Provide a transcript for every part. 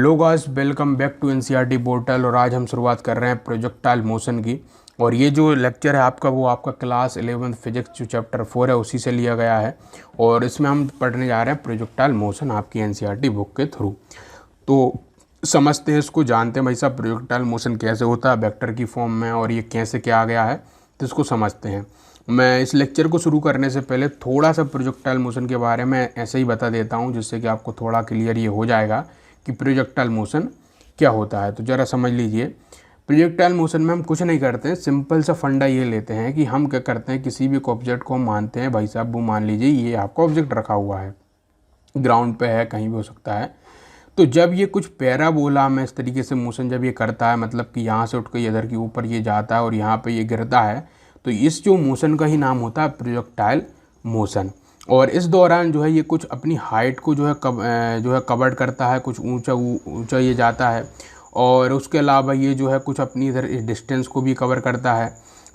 Hello guys, welcome back to NCERT portal. और आज हम शुरुआत कर रहे हैं प्रोजेक्टाइल मोशन की। और ये जो लेक्चर है आपका वो आपका क्लास 11 फिजिक्स जो चैप्टर 4 है उसी से लिया गया है। और इसमें हम पढ़ने जा रहे हैं प्रोजेक्टाइल मोशन आपकी एनसीईआरटी बुक के थ्रू। तो समझते हैं, इसको जानते हैं भाई साहब प्रोजेक्टाइल मोशन कैसे होता है वेक्टर की फॉर्म में, और ये कैसे क्या आ गया है, तो इसको समझते हैं। मैं इस लेक्चर को शुरू करने से पहले थोड़ा सा प्रोजेक्टाइल मोशन के बारे में ऐसे ही बता देता हूँ, जिससे कि आपको थोड़ा क्लियर ये हो जाएगा कि प्रोजेक्टाइल मोशन क्या होता है। तो ज़रा समझ लीजिए, प्रोजेक्टाइल मोशन में हम कुछ नहीं करते हैं, सिंपल सा फंडा ये लेते हैं कि हम क्या करते हैं, किसी भी एक ऑब्जेक्ट को हम मानते हैं भाई साहब, वो मान लीजिए ये आपका ऑब्जेक्ट रखा हुआ है, ग्राउंड पे है, कहीं भी हो सकता है। तो जब ये कुछ पैराबोला में इस तरीके से मोशन जब ये करता है, मतलब कि यहाँ से उठ कर इधर के ऊपर ये जाता है और यहाँ पे ये गिरता है, तो इस जो मोशन का ही नाम होता है प्रोजेक्टाइल मोशन। और इस दौरान जो है ये कुछ अपनी हाइट को जो है कवर्ड करता है, कुछ ऊंचा ऊंचा ये जाता है, और उसके अलावा ये जो है कुछ अपनी इधर इस डिस्टेंस को भी कवर करता है।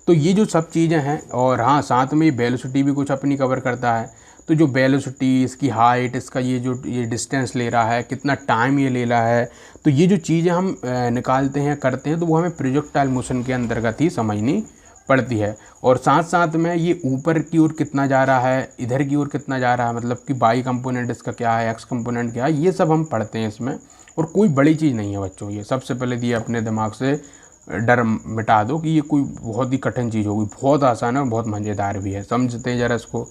तो ये जो सब चीज़ें हैं, और हाँ साथ में ये वेलोसिटी भी कुछ अपनी कवर करता है। तो जो वेलोसिटी, इसकी हाइट, इसका ये डिस्टेंस ले रहा है, कितना टाइम ये ले रहा है, तो ये जो चीज़ें हम निकालते हैं करते हैं, तो वो हमें प्रोजेक्टाइल मोशन के अंतर्गत ही समझनी पड़ती है। और साथ साथ में ये ऊपर की ओर कितना जा रहा है, इधर की ओर कितना जा रहा है, मतलब कि वाई कंपोनेंट इसका क्या है, एक्स कंपोनेंट क्या है, ये सब हम पढ़ते हैं इसमें। और कोई बड़ी चीज़ नहीं है बच्चों, ये सबसे पहले दिए अपने दिमाग से डर मिटा दो कि ये कोई बहुत ही कठिन चीज़ होगी। बहुत आसान है और बहुत मज़ेदार भी है, समझते हैं ज़रा इसको।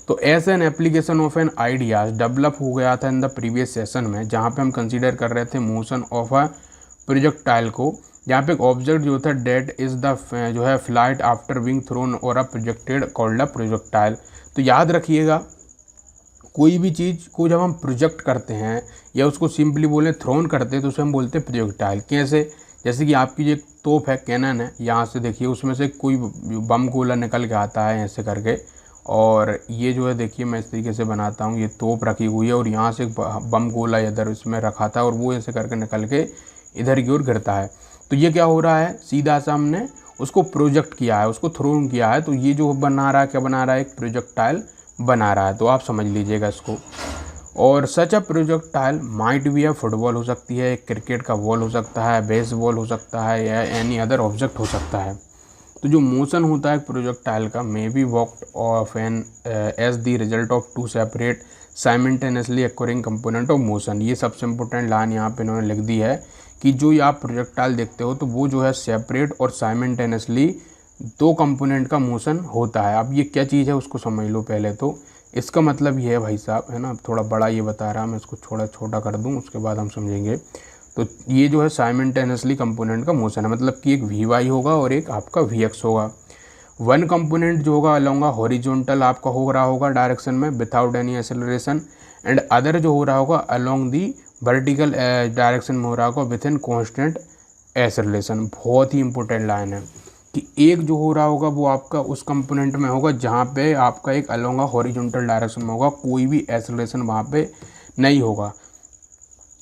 तो as an application of an ideas develop हो गया था इन द प्रीवियस सेशन में, जहाँ पे हम कंसीडर कर रहे थे मोशन ऑफ अ प्रोजेक्टाइल को, जहाँ पे एक ऑब्जेक्ट जो था डेट इज़ द जो है फ्लाइट आफ्टर बीइंग थ्रोन और अ प्रोजेक्टेड कॉल्ड अ प्रोजेक्टाइल। तो याद रखिएगा, कोई भी चीज़ को जब हम प्रोजेक्ट करते हैं या उसको सिंपली बोले थ्रोन करते हैं, तो उसे हम बोलते हैं प्रोजेक्टाइल। कैसे? जैसे कि आपकी जो एक तोप है, कैनन है, यहाँ से देखिए उसमें से कोई बम गोला निकल के आता है ऐसे करके, और ये जो है देखिए मैं इस तरीके से बनाता हूँ, ये तोप रखी हुई है और यहाँ से बम गोला इधर इसमें रखा था और वो ऐसे करके निकल के इधर की ओर गिरता है। तो ये क्या हो रहा है, सीधा सा हमने उसको प्रोजेक्ट किया है, उसको थ्रोन किया है। तो ये जो बना रहा है, क्या बना रहा है, एक प्रोजेक्टाइल बना रहा है। तो आप समझ लीजिएगा इसको। और सच अ प्रोजेक्टाइल माइट भी है, फुटबॉल हो सकती है, एक क्रिकेट का बॉल हो सकता है, बेसबॉल हो सकता है, या एनी अदर ऑब्जेक्ट हो सकता है। तो जो मोशन होता है प्रोजेक्टाइल का, may be walked of an as the result of two separate simultaneously occurring component of motion. ये सबसे इंपॉर्टेंट लाइन यहाँ पे इन्होंने लिख दी है कि जो ये आप प्रोजेक्टाइल देखते हो, तो वो जो है सेपरेट और साइमल्टेनियसली दो कंपोनेंट का मोशन होता है। अब ये क्या चीज़ है उसको समझ लो पहले। तो इसका मतलब ये है भाई साहब, है ना, थोड़ा बड़ा ये बता रहा, मैं इसको थोड़ा छोटा कर दूँ, उसके बाद हम समझेंगे। तो ये जो है साइमल्टेनियसली कंपोनेंट का मोशन है, मतलब कि एक वी वाई होगा और एक आपका वी एक्स होगा। वन कंपोनेंट जो होगा अलोंग हॉरिजॉन्टल आपका हो रहा होगा डायरेक्शन में without any acceleration, and other जो हो रहा होगा अलोंग दी वर्टिकल डायरेक्शन में हो रहा होगा विथ इन कॉन्स्टेंट एक्सेलरेशन। बहुत ही इंपॉर्टेंट लाइन है कि एक जो हो रहा होगा वो आपका उस कंपोनेंट में होगा जहाँ पे आपका एक अलोंग हॉरिजॉन्टल डायरेक्शन में होगा, कोई भी एक्सेलरेशन वहाँ पे नहीं होगा।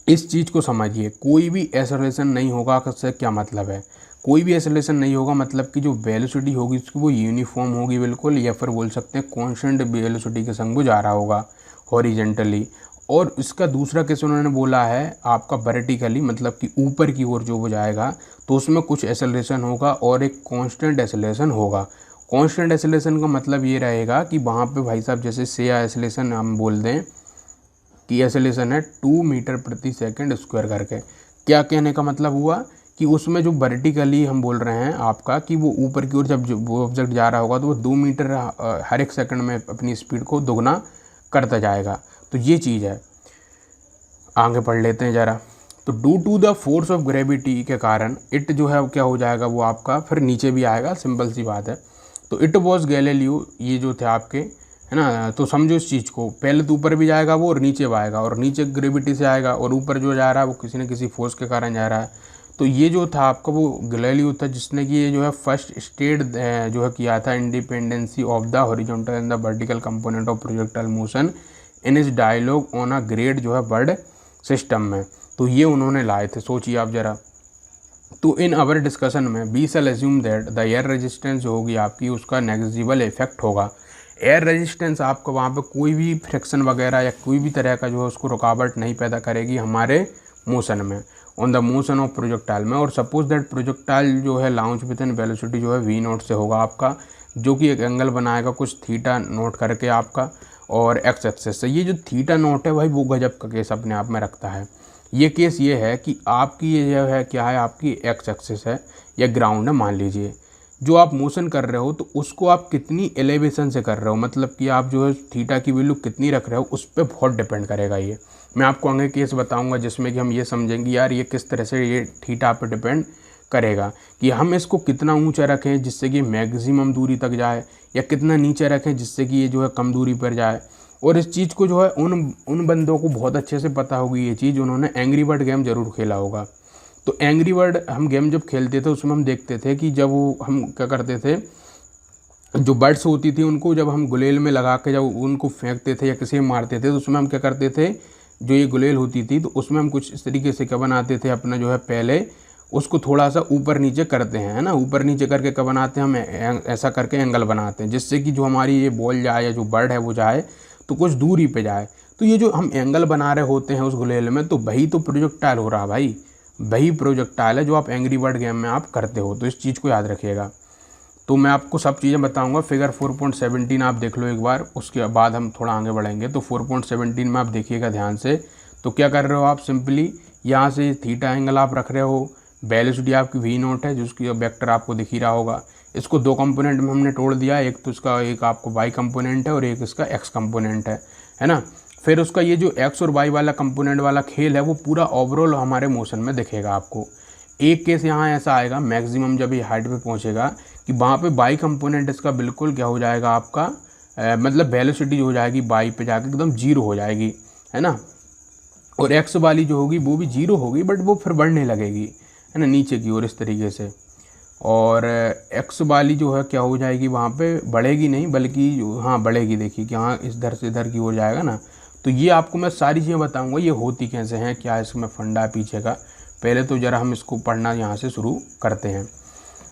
इस चीज़ को समझिए, कोई भी एक्सेलरेशन नहीं होगा। इससे क्या मतलब है, कोई भी एक्सेलरेशन नहीं होगा, मतलब कि जो वेलोसिटी होगी उसकी वो यूनिफॉर्म होगी बिल्कुल, या फिर बोल सकते हैं कॉन्स्टेंट वेलोसिटी के संग वो जा रहा होगा हॉरिजेंटली। और इसका दूसरा केस उन्होंने बोला है आपका वर्टिकली, मतलब कि ऊपर की ओर जो वो जाएगा, तो उसमें कुछ एक्सेलरेशन होगा और एक कांस्टेंट एक्सेलरेशन होगा। कांस्टेंट एक्सेलरेशन का मतलब ये रहेगा कि वहाँ पे भाई साहब जैसे सेया एक्सेलरेशन हम बोल दें कि एक्सेलरेशन है 2 मीटर प्रति सेकंड स्क्वायर करके। क्या कहने का मतलब हुआ कि उसमें जो वर्टिकली हम बोल रहे हैं आपका कि वो ऊपर की ओर जब वो ऑब्जेक्ट जा रहा होगा तो वो 2 मीटर हर एक सेकंड में अपनी स्पीड को दोगुना करता जाएगा। तो ये चीज़ है, आगे पढ़ लेते हैं ज़रा। तो due to the force of gravity के कारण इट जो है क्या हो जाएगा, वो आपका फिर नीचे भी आएगा, सिंपल सी बात है। तो इट वॉज गैलीलियो, ये जो थे आपके, है ना, तो समझो इस चीज़ को, पहले तो ऊपर भी जाएगा वो और नीचे भी आएगा, और नीचे ग्रेविटी से आएगा, और ऊपर जो जा रहा है वो किसी न किसी फोर्स के कारण जा रहा है। तो ये जो था आपका वो गैलीलियो था, जिसने कि ये जो है फर्स्ट स्टेट जो है किया था independency of the horizontal and the vertical component of projectile motion in इस डायलॉग ऑन अ ग्रेड जो है वर्ड सिस्टम में। तो ये उन्होंने लाए थे, सोचिए आप ज़रा। तो इन अवर डिस्कशन में we shall assume that the air resistance जो होगी आपकी, उसका नेग्लिजिबल इफेक्ट होगा। एयर रेजिस्टेंस आपको वहाँ पे कोई भी फ्रिक्शन वगैरह या कोई भी तरह का जो है उसको रुकावट नहीं पैदा करेगी हमारे मोशन में, on the motion of projectile में। और सपोज दैट प्रोजेक्टाइल जो है लॉन्च विद एन वेलोसिटी जो है वी नॉट से होगा आपका, जो कि एक एंगल बनाएगा कुछ थीटा नोट करके आपका, और एक्स एक्सेस से। ये जो थीटा नोट है भाई वो गजब का केस अपने आप में रखता है। ये केस ये है कि आपकी ये जो है क्या है, आपकी एक्स एक्सेस है या ग्राउंड है मान लीजिए, जो आप मोशन कर रहे हो तो उसको आप कितनी एलिवेशन से कर रहे हो, मतलब कि आप जो है थीटा की वैल्यू कितनी रख रहे हो उस पर बहुत डिपेंड करेगा ये। मैं आपको आगे केस बताऊंगा जिसमें कि हम ये समझेंगे यार ये किस तरह से ये थीटा पे डिपेंड करेगा कि हम इसको कितना ऊंचा रखें जिससे कि मैक्सिमम दूरी तक जाए, या कितना नीचे रखें जिससे कि ये जो है कम दूरी पर जाए। और इस चीज़ को जो है उन बंदों को बहुत अच्छे से पता होगी ये चीज़, उन्होंने एंग्री बर्ड गेम ज़रूर खेला होगा। तो एंग्री बर्ड हम गेम जब खेलते थे उसमें हम देखते थे कि जब वो हम क्या करते थे, जो बर्ड्स होती थी उनको जब हम गुलेल में लगा के जब उनको फेंकते थे या किसी में मारते थे तो उसमें हम क्या करते थे, जो ये गुलेल होती थी तो उसमें हम कुछ इस तरीके से क्या बनाते थे, अपना जो है पहले उसको थोड़ा सा ऊपर नीचे करते हैं, है ना। ऊपर नीचे करके क्या बनाते हैं हम, ऐसा करके एंगल बनाते हैं जिससे कि जो हमारी ये बॉल जाए या जो बर्ड है वो जाए तो कुछ दूरी पे जाए। तो ये जो हम एंगल बना रहे होते हैं उस गुलेल में, तो वही तो प्रोजेक्टाइल हो रहा भाई, वही प्रोजेक्टाइल है जो आप एंग्री बर्ड गेम में आप करते हो। तो इस चीज़ को याद रखिएगा। तो मैं आपको सब चीज़ें बताऊंगा। फिगर 4.17 आप देख लो एक बार, उसके बाद हम थोड़ा आगे बढ़ेंगे। तो 4.17 में आप देखिएगा ध्यान से। तो क्या कर रहे हो आप, सिंपली यहाँ से थीटा एंगल आप रख रहे हो, वेलोसिटी आपकी वी नॉट है जिसकी वेक्टर आपको दिख ही रहा होगा। इसको दो कंपोनेंट में हमने तोड़ दिया, एक तो इसका एक आपको वाई कंपोनेंट है और एक इसका एक्स कंपोनेंट है ना। फिर उसका ये जो एक्स और वाई वाला कंपोनेंट वाला खेल है वो पूरा ओवरऑल हमारे मोशन में दिखेगा आपको। एक केस यहाँ ऐसा आएगा मैक्सिमम जब ये हाइट पे पहुँचेगा कि वहाँ पे बाई कंपोनेंट इसका बिल्कुल क्या हो जाएगा आपका, मतलब वेलोसिटी जो हो जाएगी बाई पे जाके एकदम जीरो हो जाएगी, है ना। और एक्स वाली जो होगी वो भी जीरो होगी, बट वो फिर बढ़ने लगेगी, है ना, नीचे की ओर इस तरीके से। और एक्स वाली जो है क्या हो जाएगी, वहाँ पे बढ़ेगी नहीं बल्कि हाँ बढ़ेगी, देखिए कि हाँ इधर से इधर की ओर जाएगा ना। तो ये आपको मैं सारी चीज़ें बताऊँगा ये होती कैसे हैं, क्या इसमें फंडा है पीछे का। पहले तो ज़रा हम इसको पढ़ना यहाँ से शुरू करते हैं।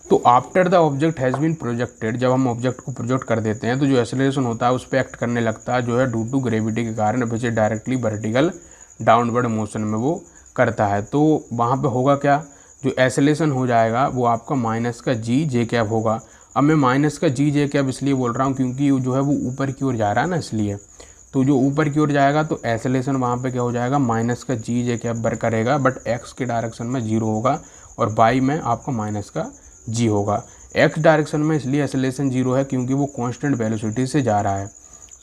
तो after the object has been projected, जब हम ऑब्जेक्ट को प्रोजेक्ट कर देते हैं तो जो एक्सेलरेशन होता है उस पर एक्ट करने लगता है जो है ड्यू टू ग्रेविटी के कारण, which is directly vertical downward motion में वो करता है। तो वहाँ पे होगा क्या, जो एक्सेलरेशन हो जाएगा वो आपका माइनस का जी जे कैप होगा। अब मैं माइनस का जी जे कैप इसलिए बोल रहा हूँ क्योंकि जो है वो ऊपर की ओर जा रहा है ना, इसलिए। तो जो ऊपर की ओर जाएगा तो एक्सेलरेशन वहाँ पे क्या हो जाएगा, माइनस का जी जे कैप बर करेगा, बट एक्स के डायरेक्शन में जीरो होगा और वाई में आपका माइनस का जी होगा। एक्स डायरेक्शन में इसलिए एक्सेलरेशन जीरो है क्योंकि वो कांस्टेंट वेलोसिटी से जा रहा है,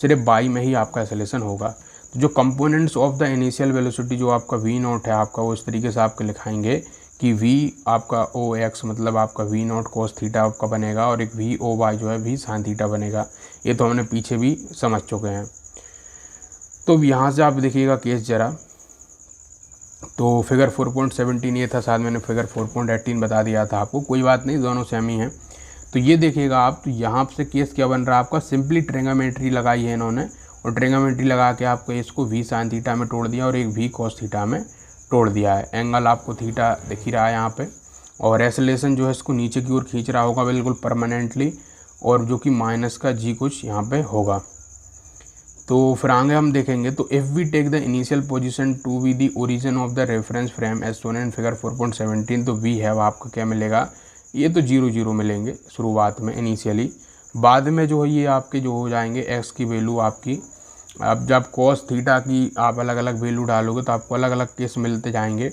सिर्फ वाई में ही आपका एक्सेलरेशन होगा। तो जो components of the initial velocity जो आपका वी नॉट है आपका, वो इस तरीके से आपके लिखाएंगे कि वी आपका ओ एक्स मतलब आपका वी नॉट कोस थीटा आपका बनेगा, और एक वी ओ वाई जो है वी साइन थीटा बनेगा। ये तो हमने पीछे भी समझ चुके हैं। तो यहाँ से आप देखिएगा केस जरा। तो फिगर 4.17 ये था, साथ मैंने फिगर 4.18 बता दिया था आपको, कोई बात नहीं दोनों सेम ही हैं। तो ये देखिएगा आप, तो यहाँ से केस क्या बन रहा है आपका, सिंपली ट्रिग्नोमेट्री लगाई है इन्होंने, और ट्रिग्नोमेट्री लगा के आपको इसको वी साइन थीटा में तोड़ दिया और एक वी कॉस थीटा में तोड़ दिया है। एंगल आपको थीटा दिख ही रहा है यहाँ पे, और एक्सेलरेशन जो है इसको नीचे की ओर खींच रहा होगा बिल्कुल परमानेंटली, और जो कि माइनस का जी कुछ यहाँ पे होगा। तो फिर आगे हम देखेंगे। तो if we take the initial position to be the origin of the reference frame as shown in figure 4.17, तो वी हैव आपका क्या मिलेगा, ये तो 0 0 मिलेंगे शुरुआत में इनिशियली। बाद में जो है ये आपके जो हो जाएंगे एक्स की वैल्यू आपकी, अब जब कॉस थीटा की आप अलग अलग वैल्यू डालोगे तो आपको अलग अलग केस मिलते जाएंगे,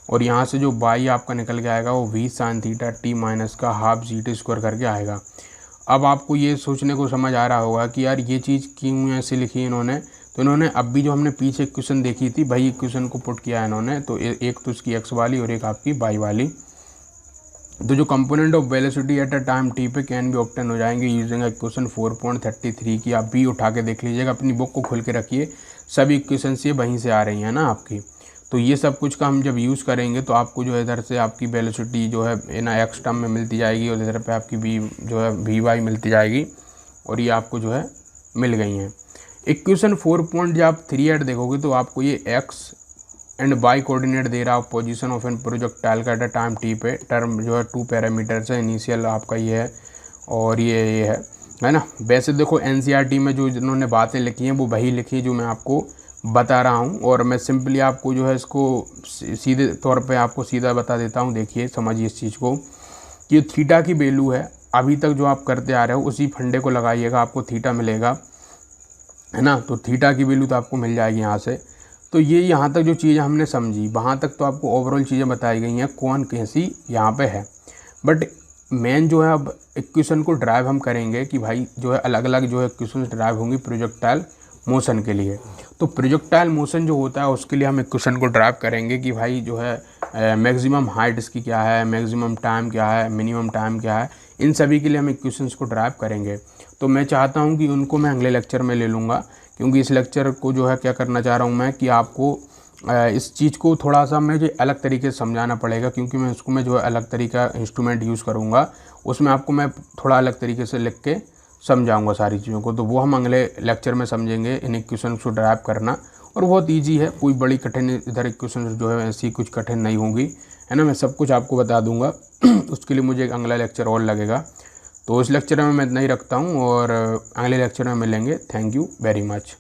और यहाँ से जो बाई आपका निकल के आएगा वो v sine theta t minus का हाफ जी टी स्क्वायर करके आएगा। अब आपको ये सोचने को समझ आ रहा होगा कि यार ये चीज़ क्यों ऐसे लिखी इन्होंने। तो इन्होंने अब भी जो हमने पीछे क्वेश्चन देखी थी भाई, क्वेश्चन को पुट किया है इन्होंने, तो एक तो इसकी एक्स वाली और एक आपकी वाई वाली। तो जो component of velocity at a time T पे कैन बी ऑब्टेन हो जाएंगे यूजिंग क्वेश्चन 4.33 की। आप भी उठा के देख लीजिएगा, अपनी बुक को खोल के रखिए, सभी क्वेश्चन ये वहीं से आ रही हैं ना आपकी। तो ये सब कुछ का हम जब यूज़ करेंगे तो आपको जो है इधर से आपकी वेलोसिटी जो है ना एक्स टर्म में मिलती जाएगी, और इधर पे आपकी वी जो है वी वाई मिलती जाएगी, और ये आपको जो है मिल गई हैं। इक्वेशन 4.38 देखोगे तो आपको ये एक्स एंड वाई कोऑर्डिनेट दे रहा है पोजीशन ऑफ एन प्रोजेक्टाइल का एट अ टाइम टी पे। टर्म जो है 2 पैरामीटर्स है, इनिशियल आपका ये है और ये है ना। वैसे देखो एनसीईआरटी में जो जिन्होंने बातें लिखी हैं वो वही लिखी है जो मैं आपको बता रहा हूँ और मैं सिंपली आपको जो है इसको सीधे तौर पे आपको सीधा बता देता हूँ। देखिए समझिए इस चीज़ को कि थीटा की वैल्यू है, अभी तक जो आप करते आ रहे हो उसी फंडे को लगाइएगा, आपको थीटा मिलेगा, है ना। तो थीटा की वैल्यू तो आपको मिल जाएगी यहाँ से। तो ये यहाँ तक जो चीज़ें हमने समझी, वहाँ तक तो आपको ओवरऑल चीज़ें बताई गई हैं कौन कैसी यहाँ पे है। बट मेन जो है अब इक्वेशन को ड्राइव हम करेंगे कि भाई जो है अलग अलग जो है इक्वेशन ड्राइव होंगी प्रोजेक्टाइल मोशन के लिए। तो प्रोजेक्टाइल मोशन जो होता है उसके लिए हम इक्वेशन को ड्राइव करेंगे कि भाई जो है मैक्सिमम हाइट इसकी क्या है, मैक्सिमम टाइम क्या है, मिनिमम टाइम क्या है, इन सभी के लिए हम इक्वेशंस को ड्राइव करेंगे। तो मैं चाहता हूँ कि उनको मैं अगले लेक्चर में ले लूँगा, क्योंकि इस लेक्चर को जो है क्या करना चाह रहा हूँ मैं कि आपको इस चीज़ को थोड़ा सा मुझे अलग तरीके से समझाना पड़ेगा, क्योंकि मैं उसको मैं जो है अलग तरीका इंस्ट्रूमेंट यूज़ करूँगा, उसमें आपको मैं थोड़ा अलग तरीके से लिख के समझाऊंगा सारी चीज़ों को। तो वो हम अगले लेक्चर में समझेंगे इन इक्वेशन को ड्राइव करना, और बहुत ईजी है, कोई बड़ी कठिन इधर इक्वेशन जो है ऐसी कुछ कठिन नहीं होंगी, है ना। मैं सब कुछ आपको बता दूंगा उसके लिए मुझे एक अगला लेक्चर और लगेगा। तो इस लेक्चर में मैं इतना ही रखता हूँ और अगले लेक्चर में मिलेंगे। Thank you very much.